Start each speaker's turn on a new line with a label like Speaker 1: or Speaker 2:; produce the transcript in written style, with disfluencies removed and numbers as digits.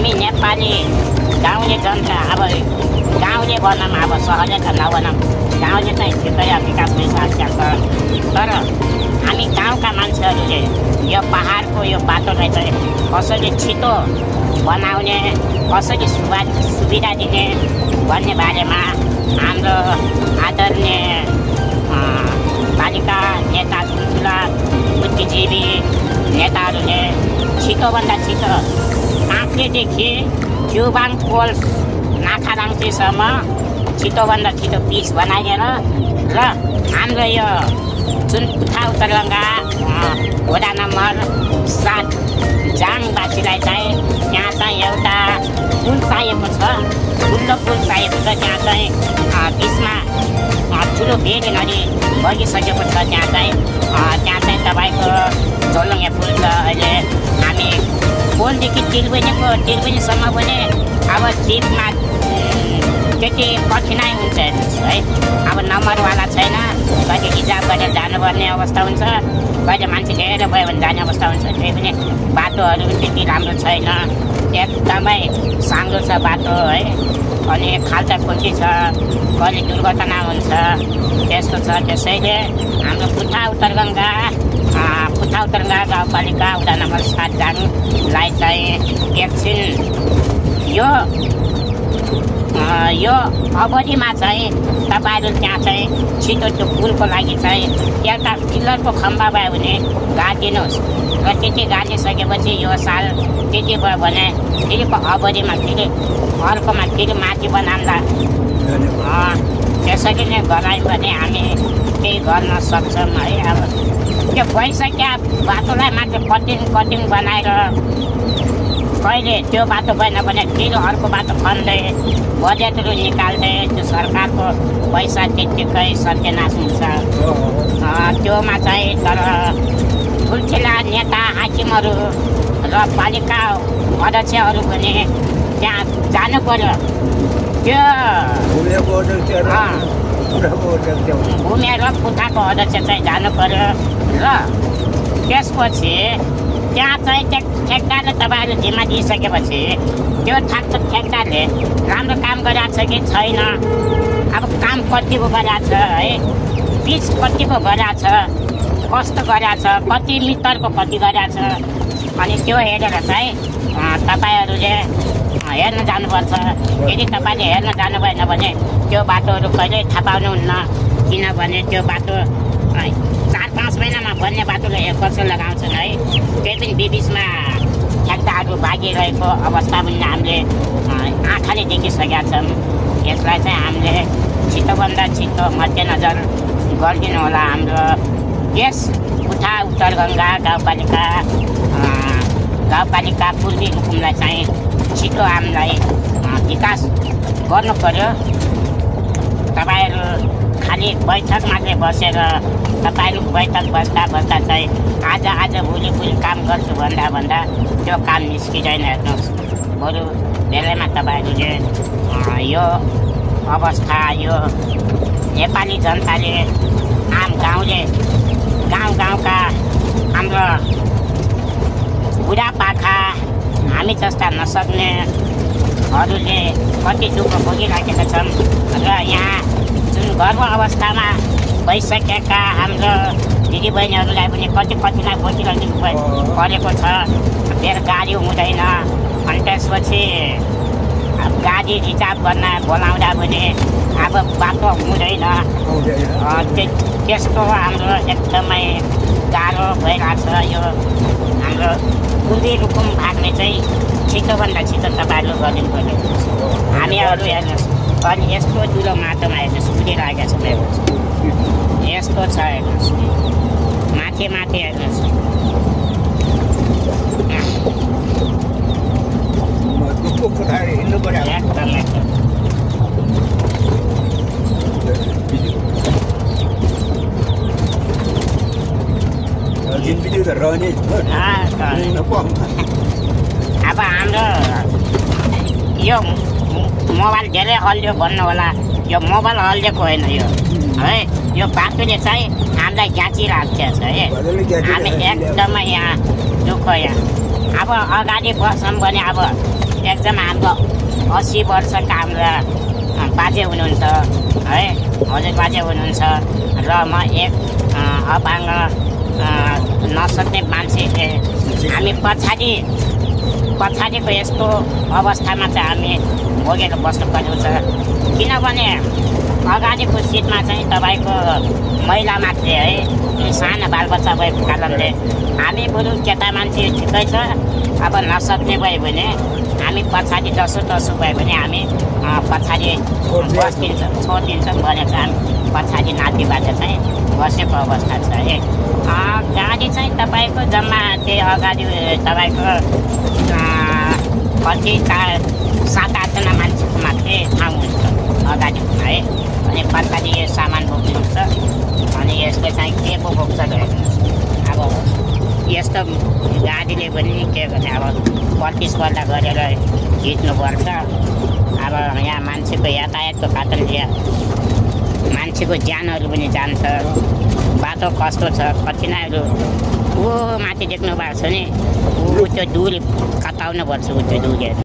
Speaker 1: हामी नेपाली गाउँले जनता अब गाउँले बनाऊँ अब सहरले त नबनाऊँ गाउँले चाहिँ छिटै विकास भइसकेको छ तर हामी गाउँका मान्छेहरूले यो पहाडको यो बाटोलाई चाहिँ कसरी छिटो बनाउने कसरी सुविधा दिने भन्ने बारेमा हाम्रो आदरणीय पालिका नेता ठुल्ठुला बुद्धिजीवी नेताहरूले छिटोभन्दा छिटो काँक्रेदेखि जुबाङ पोल नाखाराङटीसम्म छिटोभन्दा छिटो पिच बनाइदिएर र हाम्रो यो जुन पुथा उत्तरगङ्गा वडा नम्बर 7 जाङवासीलाई चाहिँ त्यहाँ चाहिँ एउटा पुल चाहिएको छ ठुलो पुल चाहिएको छ त्यहाँ चाहिँ बिचमा ठुलो भेरी नदी बगिसकेको छ त्यहाँ चाहिँ तपाईँको झोलुङ्गे पुल छ अहिले हामी पोलदेखि तिलबुनीसम्म पनि अब जिपमा त्यति कठिनाइ हुन्छ है अब नम्बरवाला छैन कहिले रिजर्भ गरेर जानुपर्ने अवस्था हुन्छ कहिले मान्छे धेरै भयो भने जाने अवस्था हुन्छ त्यही पनि बाटोहरू त्यति राम्रो छैन एकदमै साङ्लो छ बाटो है अनि खाल्टा खुल्टी छ कहिले दुर्घटना हुन्छ त्यस्तो छ त्यसैले हाम्रो पुथा उत्तरगङ्गा गाउँपालिका वडा नम्बर 7 जाङलाई चाहिँ एकछिन यो अवधिमा चाहिँ तपाईँहरू त्यहाँ चाहिँ छिटो त्यो पुलको लागि चाहिँ एउटा पिलरको खम्बा भयो भने गाडिदिनुहोस् र त्यति गाडिसकेपछि यो साल त्यति भयो भने फेरिको अवधिमा फेरि अर्कोमा फेरि माथि बनाउँदा त्यसरी नै गरायो भने हामी केही गर्न सक्छौँ है अब त्यो भइसक्यो बाटोलाई मात्र कटिङ बनाएर कहिले त्यो बाटो भएन भने फेरि अर्को बाटो खन्दै बजेटहरू निकाल्दै त्यो सरकारको पैसा त्यत्तिकै सत्यानाश हुन्छ त्योमा चाहिँ तर ठुल्ठुला नेता हाकिमहरू र पालिका अध्यक्षहरू पनि त्यहाँ जानु पर्यो त्यो भूमि र पुथाको अध्यक्ष चाहिँ जानु पर्यो र त्यसपछि त्यहाँ चाहिँ ठेकदारले तपाईँहरूले जिम्मा दिइसकेपछि त्यो ठेकदारले राम्रो काम गरिरहेको छ कि छैन अब काम कतिको गरिरहेको छ है पिच कतिको गरिरहेको छ कस्तो गरिरहेको छ कति मिटरको कति गरिरहेको छ अनि त्यो हेरेर चाहिँ तपाईँहरूले हेर्न जानुपर्छ यदि तपाईँले हेर्न जानु भएन भने त्यो बाटोहरू कहिल्यै थाहा पाउनुहुन्न किनभने त्यो बाटो 4-5 महिनामा बन्ने बाटोले 1 वर्ष लगाउँछन् है त्यही पनि बिचमा ठेक्दाहरू भागिरहेको अवस्था पनि हामीले आँखाले देखिसकेका छौँ यसलाई चाहिँ हामीले छिटोभन्दा छिटो मध्यनजर गरिदिनु होला हाम्रो यस पुथा उत्तरगङ्गा गाउँपालिका पूर्वी रुकुमलाई चाहिँ छिटो हामीलाई विकास गर्नु पर्यो तपाईँहरू खालि बैठक मात्रै बसेर तपाईँहरू बैठक बस्दा चाहिँ आज भोलि काम गर्छु भन्दा त्यो काम निस्किँदैन हेर्नुहोस् बरु बेलैमा तपाईँहरूले यो अवस्था यो नेपाली जनताले आम गाउँका हाम्रो बुढापाका हामी जस्ता नसक्नेहरूले कति दुःख भोगिराखेका छन् र यहाँ जुन गर्भ अवस्थामा भइसकेका हाम्रो दिदीबहिनीहरूलाई पनि कति कठिनाइ भोगिरहनु परेको छ फेरि गाडी हुँदैन अनि त्यसपछि गाडी रिजर्भ गर्न बोलाउँदा पनि अब बाटो हुँदैन त्यस्तो हाम्रो एकदमै गाह्रो भइरहेको छ यो हाम्रो पूर्वी रुकुम भागले चाहिँ छिटोभन्दा छिटो तपाईँहरू गरिदिनु पर्यो हामीहरू हेर्नुहोस् अनि यस्तो ठुलो माटोमा हेर्नुहोस् उडिरहेको छ हेर्नुहोस् यस्तो छ हेर्नुहोस् माथि हेर्नुहोस् अब हाम्रो यो मोबाइल धेरै हल्लियो भन्नु होला यो मोबाइल हल्लिएको होइन यो है यो बाटोले चाहिँ हामीलाई ग्याँचिरहेको छ है हामी एकदमै यहाँ दुःख यहाँ अब अगाडि बस्छौँ भने अब एकदम हाम्रो 80 वर्षका हाम्रा बाजे हुनुहुन्छ है, हजुर बाजे हुनुहुन्छ र म एक अपाङ्ग नसक्ने मान्छे। हामी पछाडिको यस्तो अवस्थामा चाहिँ हामी भोगेर बस्नुपर्ने छ। किनभने अगाडिको सिटमा चाहिँ तपाईँको महिला मात्रै है, सानो बालबच्चा भएको कारणले हामी बरु केटा मान्छे ठिकै छ। अब नसक्ने भयो भने हामी पछाडि जसो भयो भने हामी पछाडि छोडिदिन्छौँ भनेर चाहिँ हामी पछाडि नातिबाट चाहिँ बसेको अवस्था छ है। गाडी चाहिँ तपाईँको जम्मा त्यही अगाडि तपाईँको कति 7-8जना मान्छेको मात्रै ठाउँ हुन्छ अगाडि है, अनि पछाडि यो सामान बोक्नुहुन्छ। अनि यसले चाहिँ के पो बोक्छ हेर्नुहोस्। अब यस्तो गाडीले पनि के गर्ने, अब प्रतिस्पर्धा गरेर जित्नुपर्छ। अब यहाँ मान्छेको यातायातको कारणले मान्छेको ज्यानहरू पनि जान्छ। बाटो कस्तो छ, कठिनाइहरू ऊ माथि देख्नु भएको छ नि, ऊ त्यो दूर कताउनुपर्छ, ऊ त्यो दूर